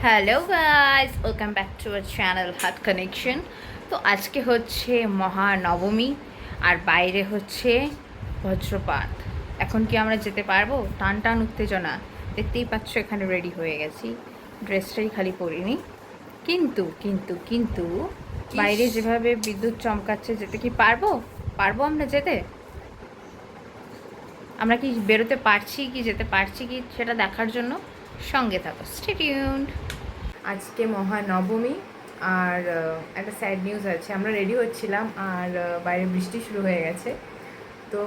Hello guys, welcome back to our channel হাত connection. তো আজকে হচ্ছে মহানবমী আর বাইরে হচ্ছে বজ্রপাত। এখন কি আমরা যেতে পারবো? টান টান উত্তেজনা, দেখতেই পাচ্ছ এখানে রেডি হয়ে গেছি, ড্রেসটাই খালি পরিনি। কিন্তু কিন্তু কিন্তু বাইরে যেভাবে বিদ্যুৎ চমকাচ্ছে, যেতে কি পারবো? পারবো আমরা যেতে? আমরা কি বেরোতে পারছি কি, যেতে পারছি কি, সেটা দেখার জন্য সঙ্গে থাকো, স্টে টিউনড। আজকে মহানবমী আর একটা স্যাড নিউজ আছে। আমরা রেডি হচ্ছিলাম আর বাইরে বৃষ্টি শুরু হয়ে গেছে। তো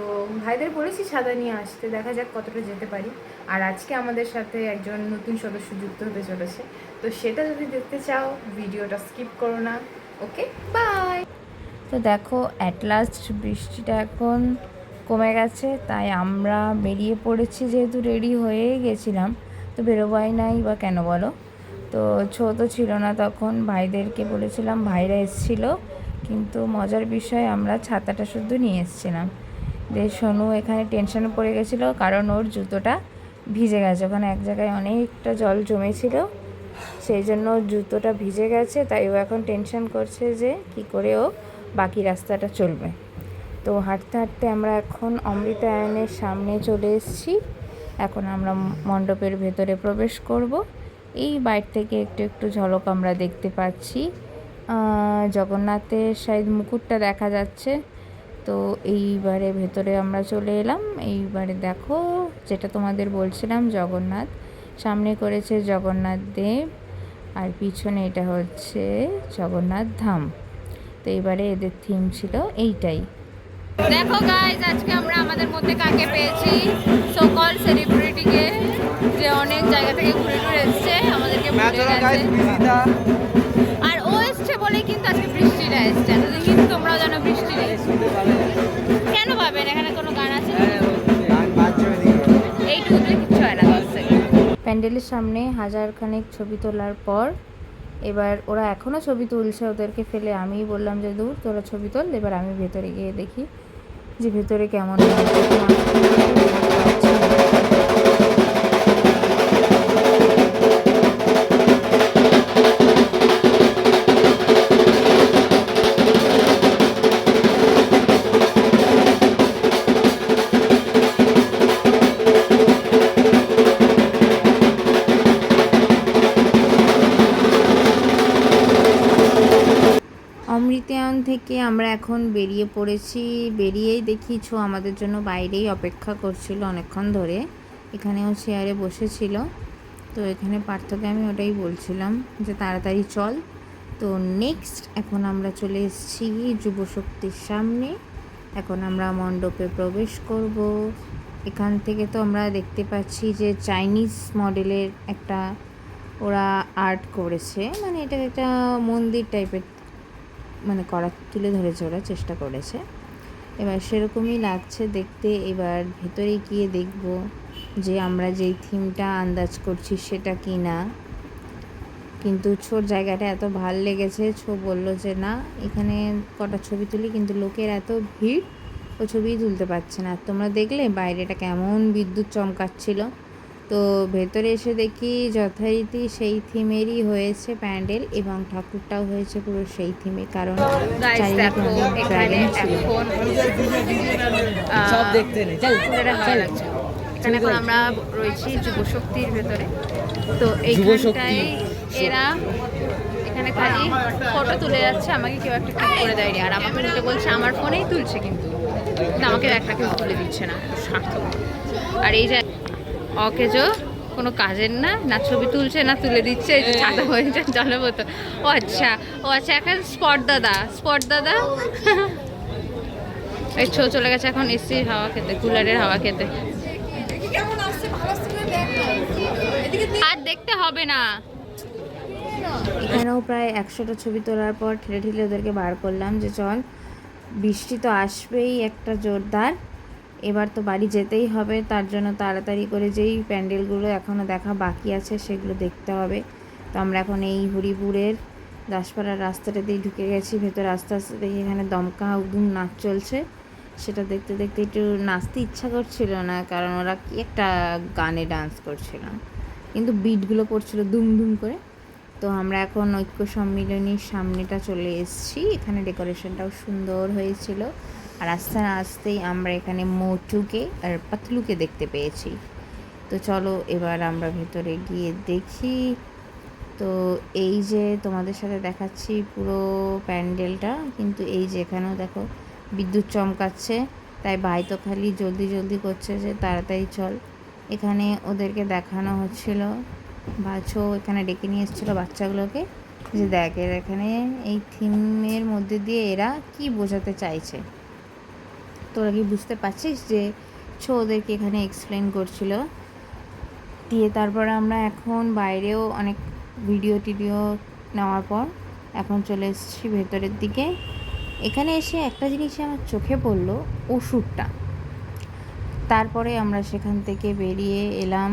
ভাইদের বলেছি ছাতা নিয়ে আসতে, দেখা যাক কতটা যেতে পারি। আর আজকে আমাদের সাথে একজন নতুন সদস্য যুক্ত হতে চলেছে, তো সেটা যদি দেখতে চাও ভিডিওটা স্কিপ করো না। ওকে, বাই। তো দেখো অ্যাট লাস্ট বৃষ্টিটা এখন কমে গেছে, তাই আমরা বেরিয়ে পড়েছি। যেহেতু রেডি হয়ে গেছিলাম, তো বেরোবাই নাই বা কেন বলো? তো ছোটো ছিল না তখন, ভাইদেরকে বলেছিলাম, ভাইরা এসেছিলো, কিন্তু মজার বিষয় আমরা ছাতাটা শুধু নিয়ে এসেছিলাম। সোনু এখানে টেনশনে পড়ে গেছিলো, কারণ ওর জুতোটা ভিজে গেছে। ওখানে এক জায়গায় অনেকটা জল জমেছিল, সেই জন্য ওর জুতোটা ভিজে গেছে। তাই ও এখন টেনশন করছে যে কি করে ও বাকি রাস্তাটা চলবে। তো হাঁটতে হাঁটতে আমরা এখন অমৃতায়নের সামনে চলে এসেছি। এখন আমরা মণ্ডপের ভেতরে প্রবেশ করব। এই বাইরে থেকে একটু একটু ঝলক আমরা দেখতে পাচ্ছি, জগন্নাথের শায়দ মুকুটটা দেখা যাচ্ছে। তো এইবারে ভেতরে আমরা চলে এলাম। এইবারে দেখো, যেটা তোমাদের বলছিলাম, জগন্নাথ সামনে করেছে জগন্নাথ দেব, আর পিছনে এটা হচ্ছে জগন্নাথ ধাম। তো এবারে এদের থিম ছিল এইটাই। দেখো গাইজ, আজকে আমরা আমাদের মধ্যে কাকে পেয়েছি, সকল সেলিব্রিটিকে, যে অনেক জায়গা থেকে ঘুরে ঘুরে এসছে, আমাদেরকে ভুলে গেছে। আর ও এসছে বলেই কিন্তু আজকে বৃষ্টিটা এসছে, কিন্তু তোমরাও জানো বৃষ্টি নেই। কেন পাবেন? এখানে কোনো গান আছে? এইটুকু দিলে কিচ্ছু হয় না। 10 সেকেন্ড। প্যান্ডেলের সামনে হাজারখানেক ছবি তোলার পর এবার ওরা এখনও ছবি তুলছে। ওদেরকে ফেলে আমি বললাম যে দূর, তোরা ছবি তোল। এবার আমি ভেতরে গিয়ে দেখি যে ভেতরে কেমন অমৃতায়ন থেকে আমরা এখন বেরিয়ে পড়েছি। বেরিয়েই দেখিছো আমাদের জন্য বাইরেই অপেক্ষা করছিল অনেকক্ষণ ধরে, এখানেও চেয়ারে বসেছিল। তো এখানে পার্থকে আমি ওটাই বলছিলাম যে তাড়াতাড়ি চল। তো নেক্সট এখন আমরা চলে এসেছি যুবশক্তির সামনে। এখন আমরা মণ্ডপে প্রবেশ করব। এখান থেকে তো আমরা দেখতে পাচ্ছি যে চাইনিজ মডেলের একটা ওরা আর্ট করেছে, মানে এটা একটা মন্দির টাইপের মানে তুলে ধরেছে, ওরা চেষ্টা করেছে। এবার সেরকমই লাগছে দেখতে। এবার ভেতরে গিয়ে দেখব যে আমরা যেই থিমটা আন্দাজ করছি সেটা কি না। কিন্তু ছোট জায়গাটা এত ভাল লেগেছে, বললো যে না, এখানে কটা ছবি তুলি, কিন্তু লোকের এত ভিড়, ও ছবিই তুলতে পারছে না। তোমরা দেখলে বাইরেটা কেমন বিদ্যুৎ চমকাচ্ছিল। তো ভেতরে এসে দেখি যথারীতি সেই থিমেরই হয়েছে প্যান্ডেল, এবং ঠাকুরটাও হয়েছে পুরো সেই থিমে, কারণ এখানে এখন আমরা রয়েছি যুবশক্তির ভেতরে। তো এইখানটায় এরা এখানে খালি ফটো তুলে যাচ্ছে, আমাকে কেউ একটা ক্লিক করে দেয়নি, আর আমাকে উল্টে বলছে আমার ফোনেই তুলছে, কিন্তু আমাকে একটা কেউ তুলে দিচ্ছে না, স্বার্থক। আর এই যে অকেজো কোনো কাজের না, না ছবি তুলছে না তুলে দিচ্ছে, ছাতা হয়ে যায় জলে মতো। ও আচ্ছা, এখন স্পট দাদা এই চলে গেছে এখন এসির হাওয়া খেতে, কুলারের হাওয়া খেতে। আর দেখতে হবে না। এখানেও প্রায় 100টা ছবি তোলার পর ঠেলে ঠেলে ওদেরকে বার করলাম যে চল, বৃষ্টি তো আসবেই একটা জোরদার, এবার তো বাড়ি যেতেই হবে। তার জন্য তাড়াতাড়ি করে যেই প্যান্ডেলগুলো এখনও দেখা বাকি আছে সেগুলো দেখতে হবে। তো আমরা এখন এই হরিপুরের দাসপাড়ার রাস্তাটা দিয়ে ঢুকে গেছি ভেতরে। আস্তে আস্তে দেখি এখানে দমকা উদুম নাচ চলছে, সেটা দেখতে দেখতে একটু নাচতে ইচ্ছা করছিল না, কারণ ওরা কি একটা গানে ডান্স করছিল, কিন্তু বিটগুলো পড়ছিল দুম দুম করে। তো আমরা এখন ঐক্য সম্মিলনীর সামনেটা চলে এসেছি। এখানে ডেকোরেশনটাও সুন্দর হয়েছিল। আর আস্তে আস্তেই আমরা এখানে মোটুকে আর পাতলুকে দেখতে পেয়েছি। তো চলো এবার আমরা ভেতরে গিয়ে দেখি। তো এই যে তোমাদের সাথে দেখাচ্ছি পুরো প্যান্ডেলটা, কিন্তু এই যে এখানেও দেখো বিদ্যুৎ চমকাচ্ছে, তাই ভাই তো খালি জলদি জলদি করছে যে তাড়াতাড়ি চল। এখানে ওদেরকে দেখানো হচ্ছিল, বাছো এখানে ডেকে নিয়ে এসেছিলো বাচ্চাগুলোকে, যে দেখ এরা এখানে এই থিমের মধ্যে দিয়ে এরা কি বোঝাতে চাইছে, তোরা কি বুঝতে পারছিস, যে ওদেরকে এখানে এক্সপ্লেন করছিল। দিয়ে তারপরে আমরা এখন বাইরেও অনেক ভিডিও টিডিও নেওয়ার পর এখন চলে এসেছি ভেতরের দিকে। এখানে এসে একটা জিনিসই আমার চোখে পড়লো, ওষুধটা। তারপরে আমরা সেখান থেকে বেরিয়ে এলাম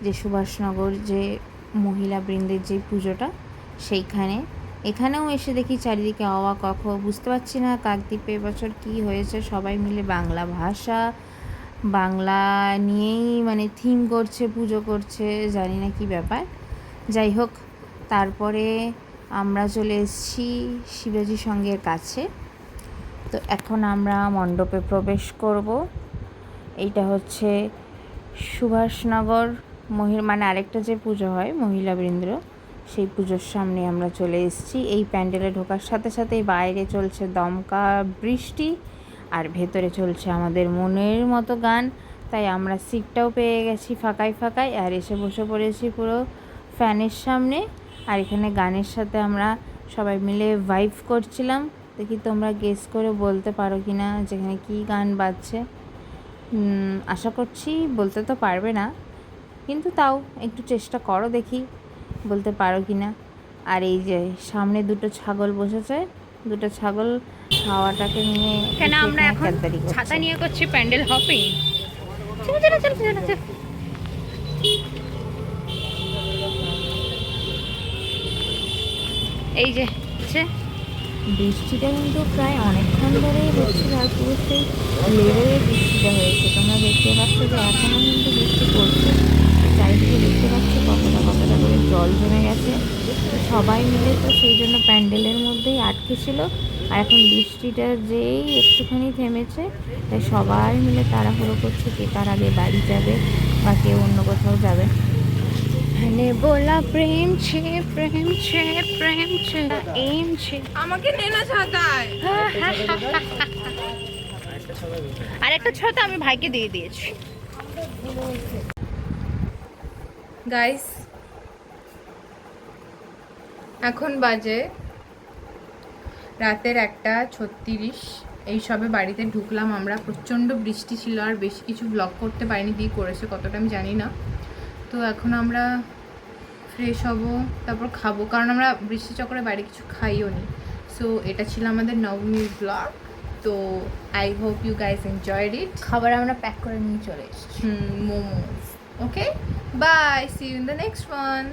যে সুভাষনগর যে মহিলা বৃন্দের যে পুজোটা সেইখানে। এখানেও এসে দেখি চারিদিকে অওয়া কখ, বুঝতে পারছি না কাকদ্বীপে এবছর কী হয়েছে, সবাই মিলে বাংলা ভাষা বাংলা নিয়েই মানে থিম করছে, পুজো করছে, জানি না কি ব্যাপার। যাই হোক, তারপরে আমরা চলে এসেছি শিবাজি সংঘের কাছে। তো এখন আমরা মণ্ডপে প্রবেশ করব। এইটা হচ্ছে সুভাষনগর মানে আরেকটা যে পুজো হয় মহিলাবৃন্দ, সেই পুজোর সামনে আমরা চলে এসেছি। এই প্যান্ডেলে ঢোকার সাথে সাথেই বাইরে চলছে দমকা বৃষ্টি, আর ভেতরে চলছে আমাদের মনের মতো গান। তাই আমরা সিটটাও পেয়ে গেছি ফাঁকায় ফাঁকায়, আর এসে বসে পড়েছি পুরো ফ্যানের সামনে। আর এখানে গানের সাথে আমরা সবাই মিলে ভাইব করছিলাম। দেখি তোমরা গেস করে বলতে পারো কি না যেখানে কী গান বাজছে। আশা করছি বলতে তো পারবে না, কিন্তু তাও একটু চেষ্টা করো, দেখি বলতে পারো কি না। আর এই যে সামনে দুটো ছাগল বসেছে, দুটো ছাগল হাওয়াটাকে নিয়ে কেন আমরা এখন ছাতা নিয়ে করছি প্যান্ডেল হপিং। এই যে বৃষ্টিটা কিন্তু প্রায় অনেকক্ষণ ধরেই হচ্ছিল, আর পুরো সেই লেভেলের বৃষ্টিটা হয়েছে। তোমরা দেখতে পাচ্ছ যে এখনও কিন্তু বৃষ্টি পড়ছে, চারিদিকে দেখতে পাচ্ছ কতটা কতটা করে জল জমে গেছে। তো সবাই মিলে তো সেই জন্য প্যান্ডেলের মধ্যেই আটকে ছিল। আর এখন বৃষ্টিটা যেই একটুখানি থেমেছে, তাই সবাই মিলে তাড়াহুড়ো করছে কে কার আগে বাড়ি যাবে বা কেউ অন্য কোথাও যাবে। मैंने बोला प्रेम छे प्रेम छे प्रेम छे एम छे আমাকে নেনা চাহতা है আর একটা ছাতা আমি ভাইকে দিয়ে দিয়েছি। গাইস এখন বাজে রাতের 1:36। এই সবে বাড়িতে ঢুকলাম আমরা। প্রচণ্ড বৃষ্টি ছিল আর বেশি কিছু ব্লগ করতে পারিনি, দিয়ে করেছে কতটা আমি জানি না। তো এখন আমরা ফ্রেশ হব, তারপর খাবো, কারণ আমরা বৃষ্টি চক্রে বাইরে কিছু খাইও নি। সো এটা ছিল আমাদের নবমীর ব্লগ। তো I hope you guys enjoyed it. খাবার আমরা প্যাক করে নিয়ে চলে এসেছি, momos. Okay, bye, see you in the next one.